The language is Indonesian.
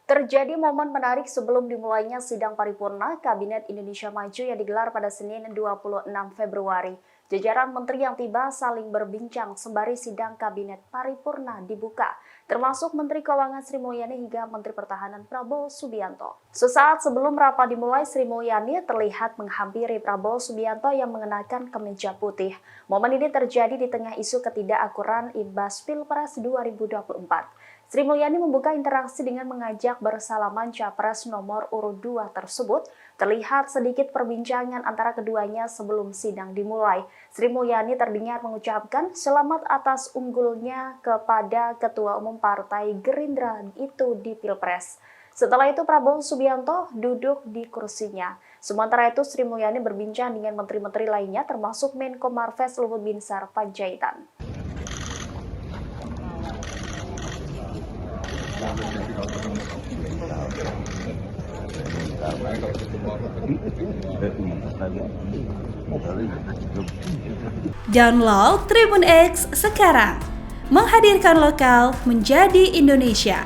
Terjadi momen menarik sebelum dimulainya sidang paripurna Kabinet Indonesia Maju yang digelar pada Senin 26 Februari. Jajaran menteri yang tiba saling berbincang sembari sidang Kabinet Paripurna dibuka, termasuk Menteri Keuangan Sri Mulyani hingga Menteri Pertahanan Prabowo Subianto. Sesaat sebelum rapat dimulai, Sri Mulyani terlihat menghampiri Prabowo Subianto yang mengenakan kemeja putih. Momen ini terjadi di tengah isu ketidakakuran imbas Pilpres 2024. Sri Mulyani membuka interaksi dengan mengajak bersalaman Capres nomor urut 2 tersebut. Terlihat sedikit perbincangan antara keduanya sebelum sidang dimulai. Sri Mulyani terdengar mengucapkan selamat atas unggulnya kepada Ketua Umum Partai Gerindra itu di Pilpres. Setelah itu Prabowo Subianto duduk di kursinya. Sementara itu Sri Mulyani berbincang dengan menteri-menteri lainnya termasuk Menko Marves Luhut Binsar Panjaitan. Download Tribun X sekarang, menghadirkan lokal menjadi Indonesia.